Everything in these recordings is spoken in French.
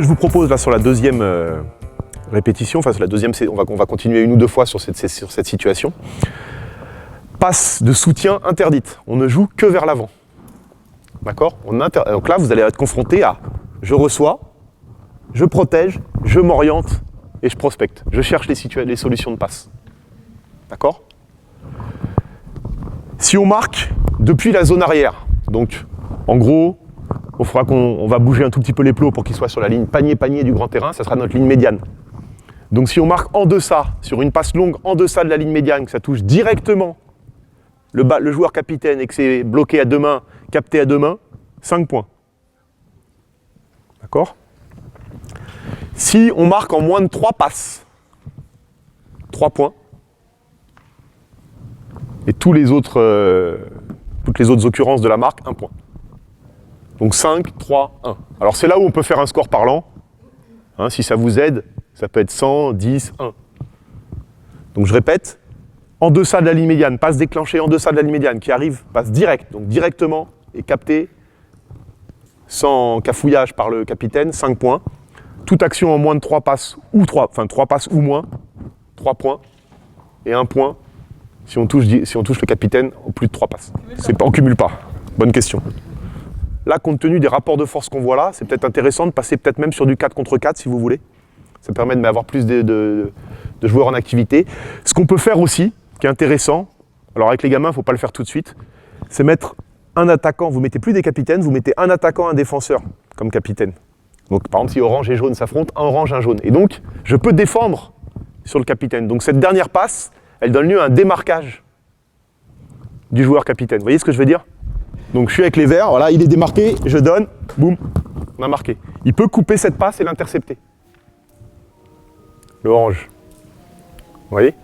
je vous propose là sur la deuxième répétition, enfin sur la deuxième, on va continuer une ou deux fois sur cette situation. Passe de soutien interdite. On ne joue que vers l'avant. D'accord? Donc là, vous allez être confronté à je reçois, je protège, je m'oriente et je prospecte. Je cherche les solutions de passe. D'accord? Si on marque depuis la zone arrière, donc en gros, il faudra qu'on va bouger un tout petit peu les plots pour qu'ils soient sur la ligne panier-panier du grand terrain, ça sera notre ligne médiane. Donc si on marque en deçà, sur une passe longue en deçà de la ligne médiane, que ça touche directement le joueur capitaine et que c'est bloqué à deux mains, capté à deux mains, 5 points. D'accord? Si on marque en moins de 3 passes, 3 points, et toutes les autres occurrences de la marque, 1 point. Donc 5, 3, 1. Alors c'est là où on peut faire un score parlant. Hein, si ça vous aide, ça peut être 100, 10, 1. Donc je répète, en deçà de la ligne médiane, passe déclenchée en deçà de la ligne médiane, qui arrive, passe direct, donc directement, et capté, sans cafouillage par le capitaine, 5 points. Toute action en moins de 3 passes, ou 3 passes ou moins, 3 points, et 1 point, si on touche le capitaine en plus de 3 passes. On cumule pas. Bonne question. Là, compte tenu des rapports de force qu'on voit là, c'est peut-être intéressant de passer peut-être même sur du 4 contre 4, si vous voulez. Ça permet d'avoir plus de joueurs en activité. Ce qu'on peut faire aussi, qui est intéressant, alors avec les gamins, il ne faut pas le faire tout de suite, c'est mettre un attaquant, vous mettez plus des capitaines, vous mettez un attaquant, un défenseur comme capitaine. Donc par exemple, si orange et jaune s'affrontent, un orange, un jaune. Et donc, je peux défendre sur le capitaine. Donc cette dernière passe, elle donne lieu à un démarquage du joueur capitaine. Vous voyez ce que je veux dire? Donc je suis avec les verts, voilà, il est démarqué, je donne, boum, on a marqué. Il peut couper cette passe et l'intercepter. Le orange. Vous voyez?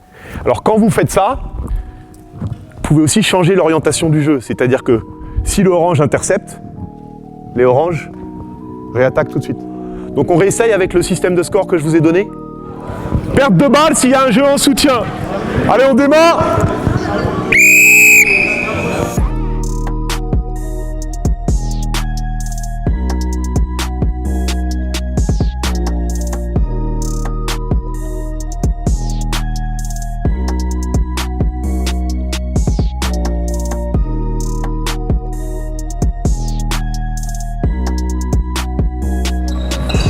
Alors quand vous faites ça, vous pouvez aussi changer l'orientation du jeu. C'est-à-dire que si le orange intercepte, les oranges réattaquent tout de suite. Donc on réessaye avec le système de score que je vous ai donné. Perte de balle s'il y a un jeu en soutien. Allez, on démarre.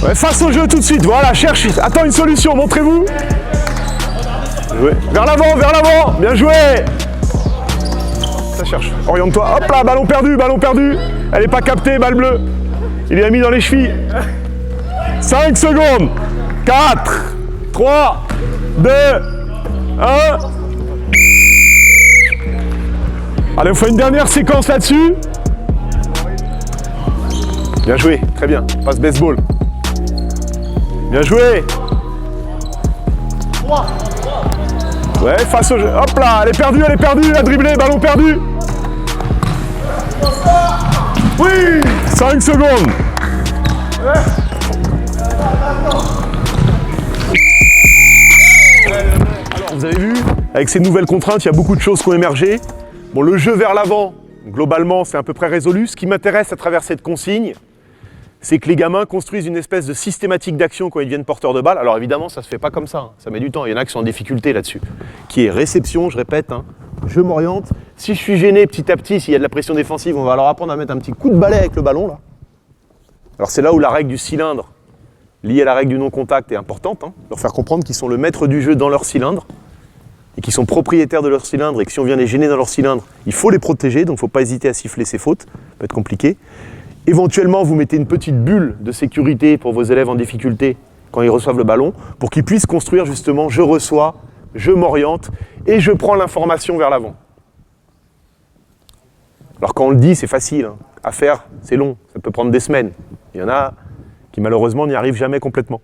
Ouais, face au jeu tout de suite, voilà, cherche, attends une solution, montrez-vous. Vers l'avant, bien joué. Ça cherche, oriente-toi, hop là, ballon perdu. Elle n'est pas captée, balle bleue. Il l'a mis dans les chevilles. 5 secondes, 4, 3, 2, 1. Allez, on fait une dernière séquence là-dessus. Bien joué, très bien, passe baseball. Bien joué. 3. Ouais, face au jeu. Hop là, elle est perdue, elle a dribblé, ballon perdu. Oui, 5 secondes. Alors, vous avez vu, avec ces nouvelles contraintes, il y a beaucoup de choses qui ont émergé. Bon, le jeu vers l'avant, globalement, c'est à peu près résolu. Ce qui m'intéresse à travers cette consigne, c'est que les gamins construisent une espèce de systématique d'action quand ils deviennent porteurs de balle. Alors évidemment, ça ne se fait pas comme ça, hein. Ça met du temps. Il y en a qui sont en difficulté là-dessus. Qui est réception, je répète, hein. Je m'oriente. Si je suis gêné petit à petit, s'il y a de la pression défensive, on va leur apprendre à mettre un petit coup de balai avec le ballon, là. Alors c'est là où la règle du cylindre, liée à la règle du non-contact, est importante, hein. Leur faire comprendre qu'ils sont le maître du jeu dans leur cylindre, et qu'ils sont propriétaires de leur cylindre, et que si on vient les gêner dans leur cylindre, il faut les protéger, donc il ne faut pas hésiter à siffler ces fautes. Ça peut être compliqué. Éventuellement, vous mettez une petite bulle de sécurité pour vos élèves en difficulté quand ils reçoivent le ballon, pour qu'ils puissent construire justement « je reçois »,« je m'oriente » et « je prends l'information vers l'avant ». Alors quand on le dit, c'est facile, hein. À faire, c'est long, ça peut prendre des semaines. Il y en a qui malheureusement n'y arrivent jamais complètement.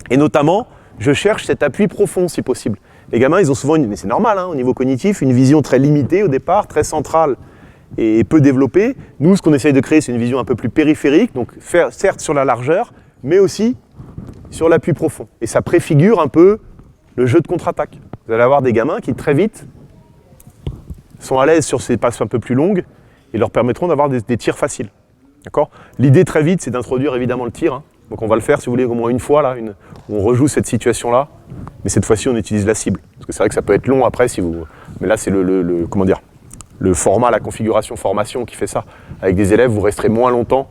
Et notamment, je cherche cet appui profond si possible. Les gamins, ils ont souvent, mais c'est normal, hein, au niveau cognitif, une vision très limitée au départ, très centrale, et peu développé. Nous, ce qu'on essaye de créer, c'est une vision un peu plus périphérique, donc faire certes sur la largeur, mais aussi sur l'appui profond. Et ça préfigure un peu le jeu de contre-attaque. Vous allez avoir des gamins qui, très vite, sont à l'aise sur ces passes un peu plus longues et leur permettront d'avoir des tirs faciles. D'accord ? L'idée, très vite, c'est d'introduire évidemment le tir, hein, Donc on va le faire, si vous voulez, au moins une fois, là, où on rejoue cette situation-là. Mais cette fois-ci, on utilise la cible. Parce que c'est vrai que ça peut être long après, si vous... Mais là, c'est comment dire, le format, la configuration formation qui fait ça. Avec des élèves, vous resterez moins longtemps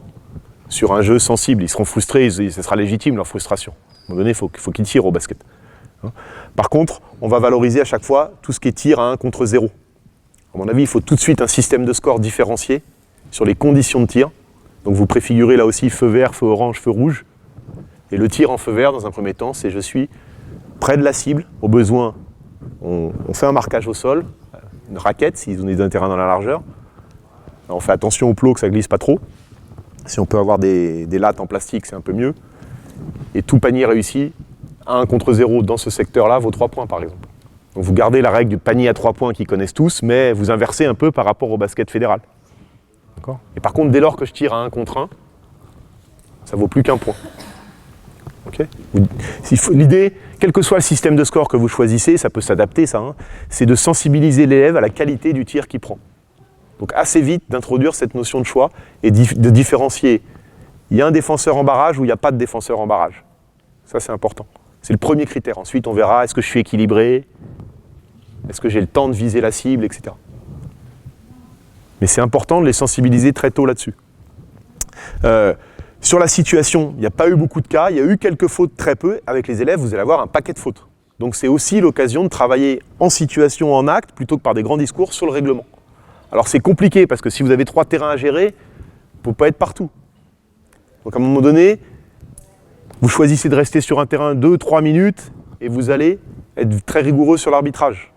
sur un jeu sensible. Ils seront frustrés, ce sera légitime, leur frustration. À un moment donné, il faut qu'ils tirent au basket. Par contre, on va valoriser à chaque fois tout ce qui est tir à 1 contre 0. À mon avis, il faut tout de suite un système de score différencié sur les conditions de tir. Donc vous préfigurez là aussi feu vert, feu orange, feu rouge. Et le tir en feu vert, dans un premier temps, c'est je suis près de la cible. Au besoin, on fait un marquage au sol, une raquette, si on est d'un terrain dans la largeur. Alors on fait attention au plot, que ça ne glisse pas trop. Si on peut avoir des lattes en plastique, c'est un peu mieux. Et tout panier réussi, 1 contre 0 dans ce secteur-là, vaut 3 points par exemple. Donc vous gardez la règle du panier à 3 points qu'ils connaissent tous, mais vous inversez un peu par rapport au basket fédéral. Et par contre, dès lors que je tire à 1 contre 1, ça vaut plus qu'1 point. Okay. L'idée, quel que soit le système de score que vous choisissez, ça peut s'adapter ça, hein, c'est de sensibiliser l'élève à la qualité du tir qu'il prend. Donc assez vite d'introduire cette notion de choix et de différencier. Il y a un défenseur en barrage ou il n'y a pas de défenseur en barrage. Ça c'est important. C'est le premier critère. Ensuite on verra, est-ce que je suis équilibré, est-ce que j'ai le temps de viser la cible, etc. Mais c'est important de les sensibiliser très tôt là-dessus. Sur la situation, il n'y a pas eu beaucoup de cas, il y a eu quelques fautes très peu. Avec les élèves, vous allez avoir un paquet de fautes. Donc c'est aussi l'occasion de travailler en situation, en acte, plutôt que par des grands discours sur le règlement. Alors c'est compliqué, parce que si vous avez 3 terrains à gérer, il ne faut pas être partout. Donc à un moment donné, vous choisissez de rester sur un terrain 2-3 minutes, et vous allez être très rigoureux sur l'arbitrage.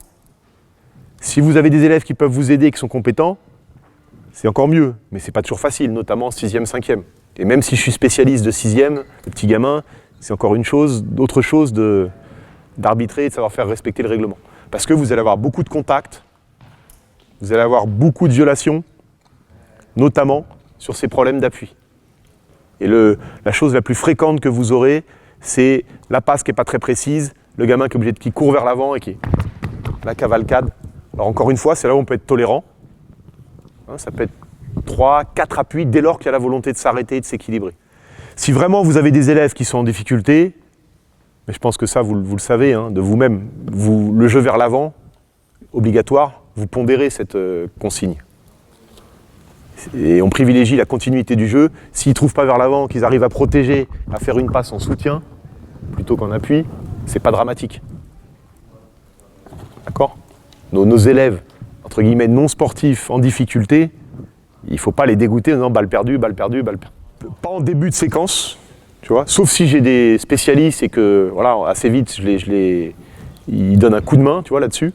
Si vous avez des élèves qui peuvent vous aider et qui sont compétents, c'est encore mieux, mais c'est pas toujours facile, notamment en 6e, 5e. Et même si je suis spécialiste de 6e, le petit gamin, c'est encore autre chose d'arbitrer et de savoir faire respecter le règlement. Parce que vous allez avoir beaucoup de contacts, vous allez avoir beaucoup de violations, notamment sur ces problèmes d'appui. Et la chose la plus fréquente que vous aurez, c'est la passe qui n'est pas très précise, le gamin qui court vers l'avant et qui est la cavalcade. Alors encore une fois, c'est là où on peut être tolérant. Ça peut être 3, 4 appuis dès lors qu'il y a la volonté de s'arrêter et de s'équilibrer. Si vraiment vous avez des élèves qui sont en difficulté, mais je pense que ça vous le savez hein, de vous-même, le jeu vers l'avant, obligatoire, vous pondérez cette consigne. Et on privilégie la continuité du jeu. S'ils ne trouvent pas vers l'avant, qu'ils arrivent à protéger, à faire une passe en soutien, plutôt qu'en appui, c'est pas dramatique. D'accord ? Nos élèves, entre guillemets, non sportifs, en difficulté, il ne faut pas les dégoûter en disant balle perdue, balle perdue, balle perdue. Pas en début de séquence, tu vois, sauf si j'ai des spécialistes et que, voilà, assez vite, ils donnent un coup de main, tu vois, là-dessus.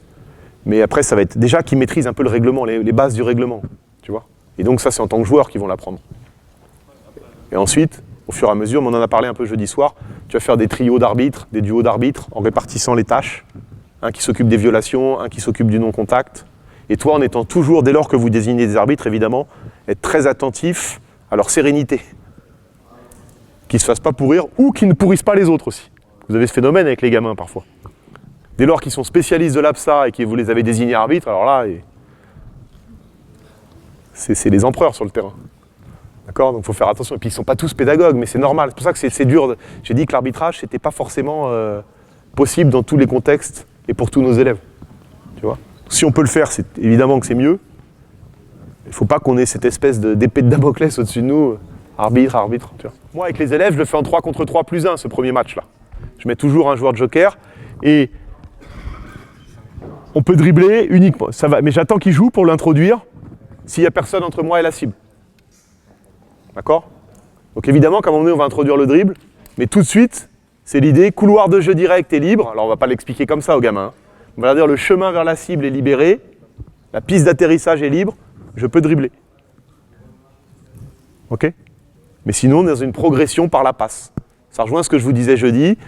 Mais après, ça va être déjà qu'ils maîtrisent un peu le règlement, les bases du règlement, tu vois. Et donc ça, c'est en tant que joueur qu'ils vont l'apprendre. Et ensuite, au fur et à mesure, on en a parlé un peu jeudi soir, tu vas faire des trios d'arbitres, des duos d'arbitres, en répartissant les tâches. Un qui s'occupe des violations, un qui s'occupe du non-contact. Et toi, en étant toujours, dès lors que vous désignez des arbitres, évidemment, être très attentif à leur sérénité. Qu'ils ne se fassent pas pourrir ou qu'ils ne pourrissent pas les autres aussi. Vous avez ce phénomène avec les gamins parfois. Dès lors qu'ils sont spécialistes de l'APSA et que vous les avez désignés arbitres, alors là, c'est les empereurs sur le terrain. D'accord ? Donc il faut faire attention. Et puis ils ne sont pas tous pédagogues, mais c'est normal. C'est pour ça que c'est dur. J'ai dit que l'arbitrage, ce n'était pas forcément possible dans tous les contextes et pour tous nos élèves. Tu vois ? Si on peut le faire, c'est évidemment que c'est mieux. Il ne faut pas qu'on ait cette espèce d'épée de Damoclès au-dessus de nous, arbitre. Tu vois. Moi, avec les élèves, je le fais en 3 contre 3 plus 1, ce premier match-là. Je mets toujours un joueur de joker et on peut dribbler uniquement. Ça va, mais j'attends qu'il joue pour l'introduire s'il n'y a personne entre moi et la cible. D'accord ? Donc évidemment, qu'à un moment donné, on va introduire le dribble, mais tout de suite, c'est l'idée, couloir de jeu direct et libre. Alors on ne va pas l'expliquer comme ça aux gamins. On va leur dire le chemin vers la cible est libéré, la piste d'atterrissage est libre, je peux dribbler. Ok ? Mais sinon, on est dans une progression par la passe. Ça rejoint ce que je vous disais jeudi.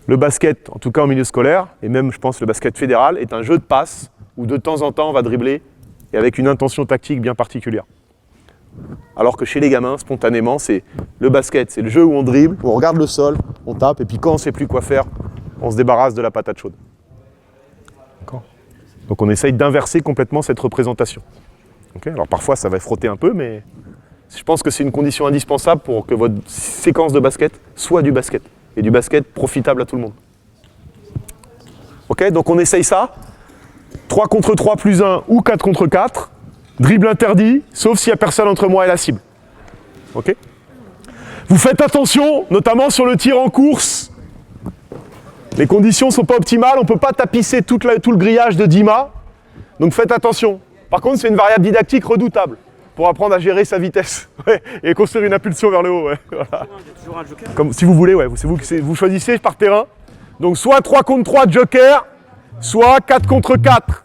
Le basket, en tout cas en milieu scolaire, et même je pense le basket fédéral, est un jeu de passe où de temps en temps on va dribbler et avec une intention tactique bien particulière. Alors que chez les gamins, spontanément, c'est le basket, c'est le jeu où on dribble, où on regarde le sol, on tape, et puis quand on ne sait plus quoi faire, on se débarrasse de la patate chaude. D'accord ? Donc on essaye d'inverser complètement cette représentation. Okay ? Alors parfois ça va frotter un peu, mais Je pense que c'est une condition indispensable pour que votre séquence de basket soit du basket. Et du basket profitable à tout le monde. Ok, donc on essaye ça. 3 contre 3 plus 1 ou 4 contre 4. Dribble interdit, sauf s'il n'y a personne entre moi et la cible. Ok. Vous faites attention, notamment sur le tir en course. Les conditions ne sont pas optimales, on ne peut pas tapisser tout le grillage de Dima. Donc faites attention. Par contre, c'est une variable didactique redoutable pour apprendre à gérer sa vitesse et construire une impulsion vers le haut. Ouais, voilà. Toujours un joker. Comme, si vous voulez, ouais, vous choisissez par terrain. Donc soit 3 contre 3 joker, soit 4 contre 4.